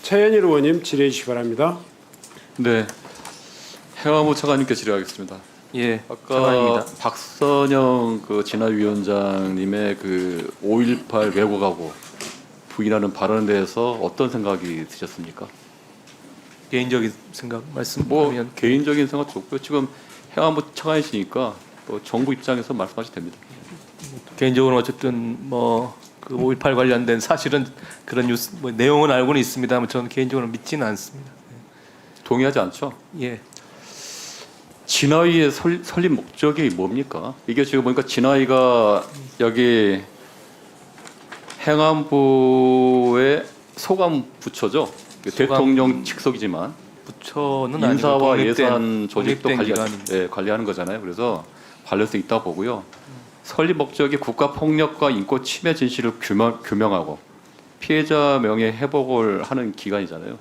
차현일 의원님 질의해 주시기 바랍니다. 네, 행안부 차관님께 질의하겠습니다. 예, 아까 차관입니다. 박선영 진화위원장님의 5.18 왜곡하고 부인하는 발언에 대해서 어떤 생각이 드셨습니까? 개인적인 생각 뭐 말씀하면 개인적인 생각 좋고요. 지금 행안부 차관이시니까 또 정부 입장에서 말씀하셔도 됩니다. 개인적으로 어쨌든 그 5.18 관련된 사실은 그런 뉴스 내용은 알고는 있습니다만 저는 개인적으로 믿지는 않습니다. 동의하지 않죠? 예, 진화위의 설립 목적이 뭡니까? 이게 지금 보니까 진화위가 여기 행안부의 소감 부처죠. 대통령 직속이지만 부처는 인사와 아니고 예산 조직도 독립된 기관입니다. 관리하는 거잖아요. 그래서 관련성이 있다 보고요. 설립 목적이 국가 폭력과 인권 침해 진실을 규명하고 피해자 명예 회복을 하는 기관이잖아요.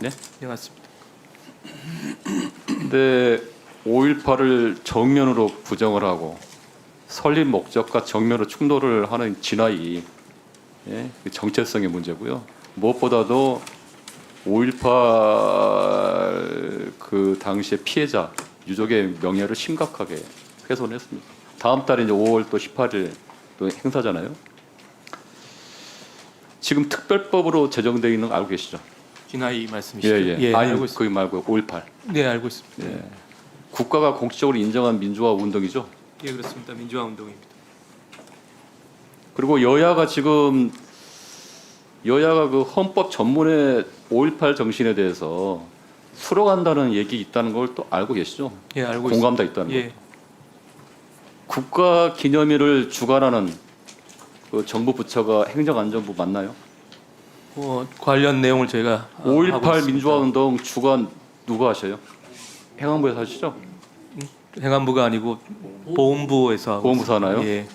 네? 네, 맞습니다. 근데 5.18을 정면으로 부정을 하고 설립 목적과 정면으로 충돌을 하는 진화이 그 정체성의 문제고요. 무엇보다도 5.18 그 당시의 피해자 유족의 명예를 심각하게 훼손했습니다. 다음 달에 이제 5월 또 18일 또 행사잖아요. 지금 특별법으로 제정되어 있는 거 알고 계시죠? 진화이 말씀이시죠? 예. 아니 알고 있습니다. 그게 말고 5.18. 네, 알고 있습니다. 예. 국가가 공식적으로 인정한 민주화 운동이죠. 예, 그렇습니다. 민주화 운동입니다. 그리고 여야가 그 헌법 전문에 5.18 정신에 대해서 수록한다는 얘기 있다는 걸 또 알고 계시죠? 예, 알고 공감도 있다는 있습니다. 거. 예, 국가 기념일을 주관하는 그 정부 부처가 행정안전부 맞나요? 관련 내용을 저희가 5.18 민주화 운동 주관 누가 하셔요? 행안부에서 하시죠? 행안부가 아니고 보훈부에서 하고 보훈부에서 있습니다. 하나요? 예,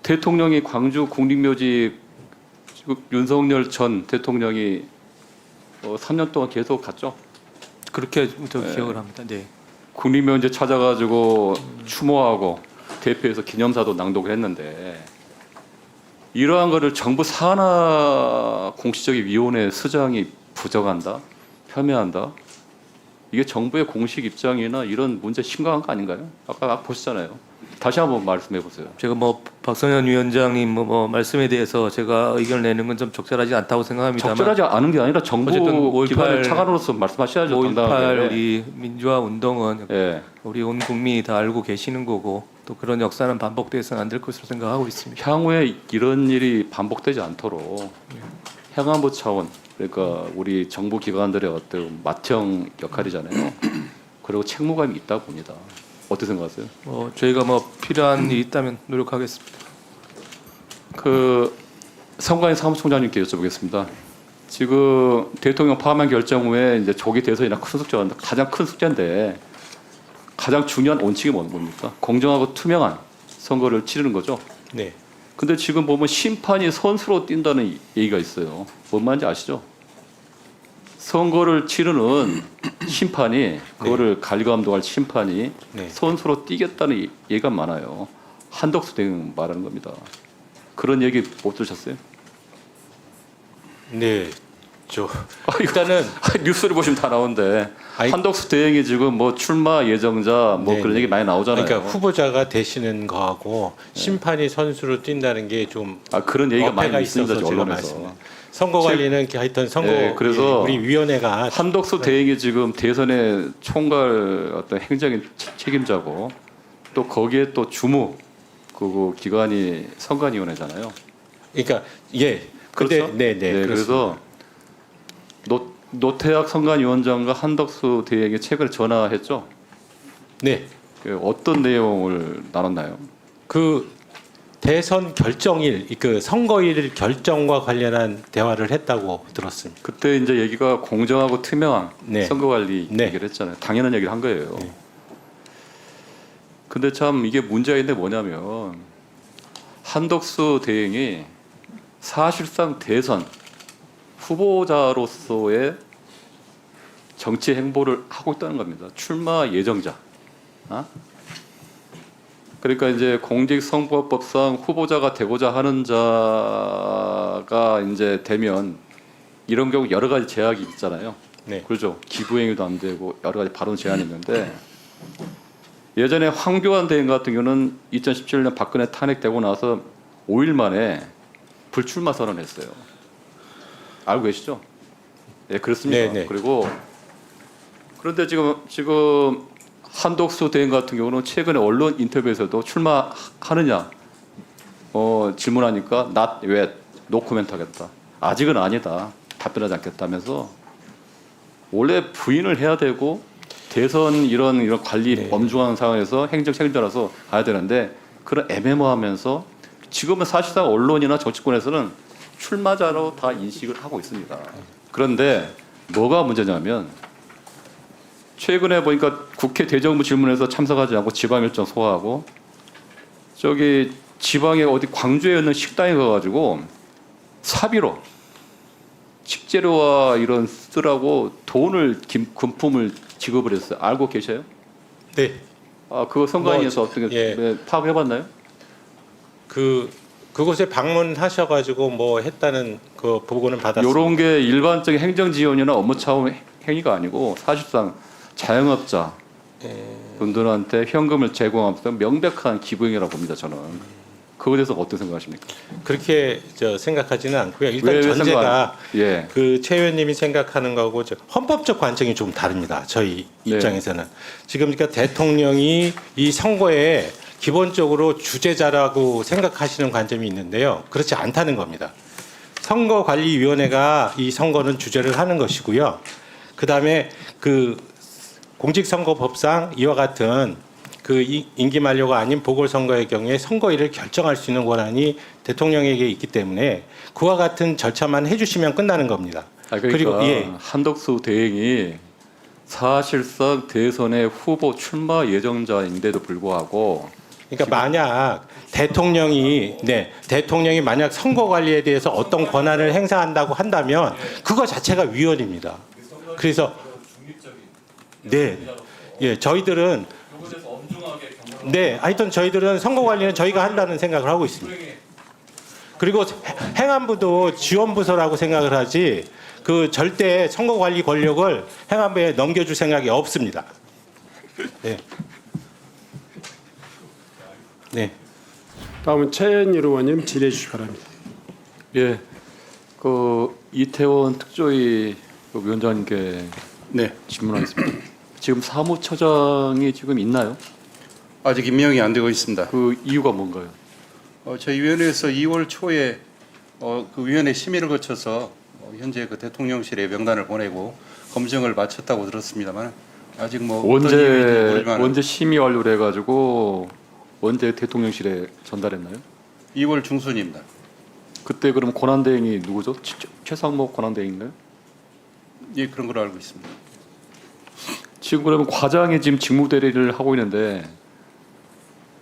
대통령이 광주 국립묘지 윤석열 전 대통령이 3년 동안 계속 갔죠. 그렇게 저 기억을 합니다. 네. 국립묘지 찾아가지고 추모하고 대표에서 기념사도 낭독을 했는데 이러한 거를 정부 산하 공식적인 위원회 수장이 부정한다, 폄훼한다. 이게 정부의 공식 입장이나 이런 문제 심각한 거 아닌가요? 아까 보셨잖아요. 다시 한번 말씀해 보세요. 제가 박성현 위원장님 말씀에 대해서 제가 의견을 내는 건 좀 적절하지 않다고 생각합니다만 적절하지 않은 게 아니라 정부 어쨌든 5.18 기관의 차관으로서 말씀하셔야죠. 5.18 당당하게. 우리 민주화 운동은 예. 우리 온 국민이 다 알고 계시는 거고 또 그런 역사는 반복돼서는 안 될 것으로 생각하고 있습니다. 향후에 이런 일이 반복되지 않도록 행안부 차원 그러니까 우리 정부 기관들의 어떤 맏형 역할이잖아요. 그리고 책무감이 있다 봅니다. 어떻게 생각하세요? 저희가 필요한 일이 있다면 노력하겠습니다. 그 선관위 사무총장님께 여쭤보겠습니다. 지금 대통령 파면 결정 후에 이제 조기 대선이나 큰 숙제가 가장 큰 숙제인데 가장 중요한 원칙이 뭡니까? 공정하고 투명한 선거를 치르는 거죠. 네. 근데 지금 보면 심판이 선수로 뛴다는 얘기가 있어요. 뭔 말인지 아시죠? 선거를 치르는 심판이 그거를 관리감독할 심판이 네. 선수로 뛰겠다는 얘기가 많아요. 한덕수 대행 말하는 겁니다. 그런 얘기 못 들으셨어요? 네. 일단은 뉴스를 보시면 다 나오는데 아이- 한덕수 대행이 지금 출마 예정자 네, 그런 얘기 많이 나오잖아요. 그러니까 후보자가 되시는 거하고 심판이 선수로 뛴다는 게 좀 그런 얘기가 많이 어폐가 있습니다. 있어서 제가 언론에서. 말씀드려요. 선거 관리는 하여튼 선거 네, 그래서 우리 위원회가 한덕수 대행이 지금 대선의 총괄 어떤 행정인 책임자고 또 거기에 또 주무 그 기관이 선관위원회잖아요. 그러니까 예. 근데 그렇죠? 네, 그래서 노태학 선관위원장과 한덕수 대행이 최근에 전화했죠. 네. 어떤 내용을 나눴나요? 그 대선 결정일 그 선거일 결정과 관련한 대화를 했다고 들었습니다. 그때 이제 얘기가 공정하고 투명한 네. 선거 관리 네. 얘기를 했잖아요. 당연한 얘기를 한 거예요. 네. 근데 참 이게 문제가 있는데 뭐냐면 한덕수 대행이 사실상 대선 후보자로서의 정치 행보를 하고 있다는 겁니다. 출마 예정자. 그러니까 이제 공직선거법상 후보자가 되고자 하는 자가 이제 되면 이런 경우 여러 가지 제약이 있잖아요. 네. 그렇죠. 기부행위도 안 되고 여러 가지 발언 제한이 있는데 예전에 황교안 대행 같은 경우는 2017년 박근혜 탄핵되고 나서 5일 만에 불출마 선언했어요. 알고 계시죠? 네, 그렇습니다. 네. 그리고 그런데 지금 한덕수 대행 같은 경우는 최근에 언론 인터뷰에서도 출마하느냐 질문하니까 not yet, 노코멘트 하겠다. 아직은 아니다. 답변하지 않겠다면서 원래 부인을 해야 되고 대선 이런 관리 엄중한 상황에서 행정 책임자라서 가야 되는데 그런 애매모하면서 지금은 사실상 언론이나 정치권에서는 출마자로 다 인식을 하고 있습니다. 그런데 뭐가 문제냐면 최근에 보니까 국회 대정부 질문에서 참석하지 않고 지방 일정 소화하고 저기 지방에 어디 광주에 있는 식당에 가가지고 사비로 식재료와 이런 쓰라고 돈을 금품을 지급을 했어요. 알고 계셔요? 네. 아 그거 선관위에서 어떻게 예. 파악해봤나요? 그곳에 방문하셔가지고 뭐 했다는 그 보고는 받았습니다. 이런 게 일반적인 행정 지원이나 업무 차원 행위가 아니고 사실상 자영업자 분들한테 현금을 제공하면서 명백한 기부행위라고 봅니다. 저는 그거에 대해서 어떻게 생각하십니까? 그렇게 생각하지는 않고요. 일단 왜 전제가 예. 그 최 의원님이 생각하는 거고 헌법적 관점이 좀 다릅니다. 저희 네. 입장에서는 지금 그러니까 대통령이 이 선거에 기본적으로 주재자라고 생각하시는 관점이 있는데요. 그렇지 않다는 겁니다. 선거관리위원회가 이 선거는 주재를 하는 것이고요. 그다음에 그 공직선거법상 이와 같은 그 임기 만료가 아닌 보궐선거의 경우에 선거일을 결정할 수 있는 권한이 대통령에게 있기 때문에 그와 같은 절차만 해주시면 끝나는 겁니다. 그러니까 그리고 한덕수 대행이 사실상 대선의 후보 출마 예정자인데도 불구하고 그러니까 만약 대통령이 만약 선거 관리에 대해서 어떤 권한을 행사한다고 한다면 그거 자체가 위헌입니다. 그래서 저희들은 하여튼 저희들은 선거 관리는 저희가 한다는 생각을 하고 있습니다. 그리고 행안부도 지원부서라고 생각을 하지 그 절대 선거 관리 권력을 행안부에 넘겨줄 생각이 없습니다. 다음은 최현일 의원님 질의해 주시기 바랍니다. 예, 그 이태원 특조위 그 위원장님께 네, 질문하겠습니다. 지금 사무처장이 지금 있나요? 아직 임명이 안 되고 있습니다. 그 이유가 뭔가요? 저희 위원회에서 2월 초에 그 위원회 심의를 거쳐서 현재 그 대통령실에 명단을 보내고 검증을 마쳤다고 들었습니다만 아직 뭐 어떤 이유인지 모르지만 언제 심의 완료를 해가지고 언제 대통령실에 전달했나요? 2월 중순입니다. 그때 그럼 권한대행이 누구죠? 최상목 권한대행인가요? 예, 그런 걸로 알고 있습니다. 지금 그러면 과장이 지금 직무대리를 하고 있는데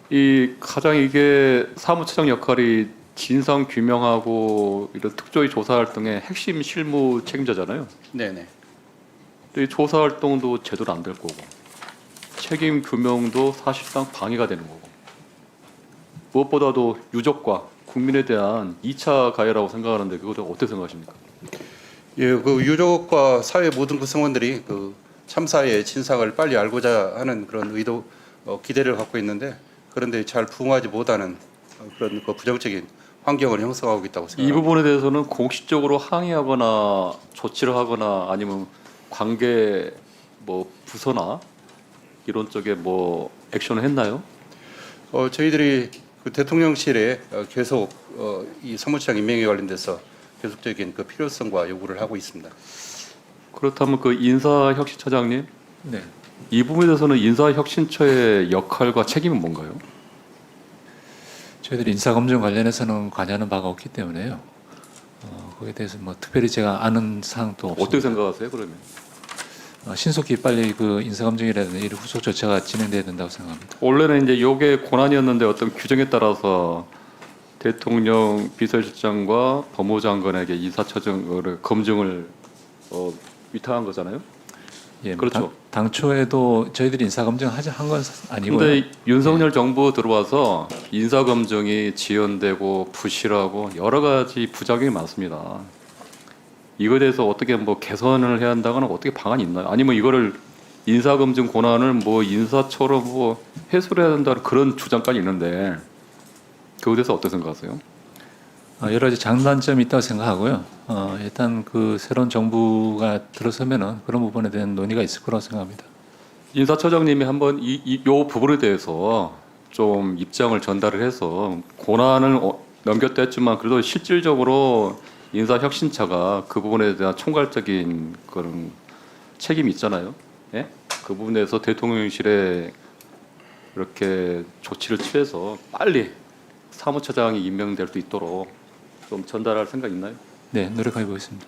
이 과장이 이게 사무처장 역할이 진상 규명하고 이런 특조위 조사 활동의 핵심 실무 책임자잖아요. 네네. 근데 이 조사 활동도 제대로 안 될 거고 책임 규명도 사실상 방해가 되는 거고 무엇보다도 유족과 국민에 대한 2차 가해라고 생각하는데 그것도 어떻게 생각하십니까? 예, 그 유족과 사회 모든 구성원들이 그 참사의 진상을 빨리 알고자 하는 그런 의도, 기대를 갖고 있는데 그런데 잘 부응하지 못하는 그런 그 부정적인 환경을 형성하고 있다고 이 생각합니다. 부분에 대해서는 공식적으로 항의하거나 조치를 하거나 아니면 관계 뭐 부서나 이런 쪽에 뭐 액션을 했나요? 저희들이 그 대통령실에 계속 이 사무처장 임명에 관련돼서 계속적인 그 필요성과 요구를 하고 있습니다. 그렇다면 그 인사혁신처장님 네. 이 부분에 대해서는 인사혁신처의 역할과 책임은 뭔가요? 저희들이 인사검증 관련해서는 관여하는 바가 없기 때문에요. 거기에 대해서 뭐 특별히 제가 아는 사항도 없습니다. 어떻게 생각하세요? 그러면 신속히 빨리 그 인사검증이라든지 이런 후속 조치가 진행돼야 된다고 생각합니다. 원래는 이제 이게 권한이었는데 어떤 규정에 따라서 대통령 비서실장과 법무장관에게 인사처장을 검증을 위탁한 거잖아요. 예, 그렇죠. 당초에도 저희들이 인사검증 한 건 아니고요. 근데 윤석열 정부 들어와서 인사검증이 지연되고 부실하고 여러 가지 부작용이 많습니다. 이거에 대해서 어떻게 뭐 개선을 해야 한다거나 어떻게 방안이 있나요? 아니면 이거를 인사검증 권한을 뭐 인사처럼 뭐 해소를 해야 된다는 그런 주장까지 있는데 그거에 대해서 어떻게 생각하세요? 여러 가지 장단점이 있다고 생각하고요. 일단 그 새로운 정부가 들어서면은 그런 부분에 대한 논의가 있을 거라고 생각합니다. 인사처장님이 한번 요 부분에 대해서 좀 입장을 전달을 해서 권한을 넘겼다 했지만 그래도 실질적으로 인사혁신처가 그 부분에 대한 총괄적인 그런 책임이 있잖아요. 예? 그 부분에서 대통령실에 이렇게 조치를 취해서 빨리 사무처장이 임명될 수 있도록 좀 전달할 생각 있나요? 네, 노력해 보겠습니다.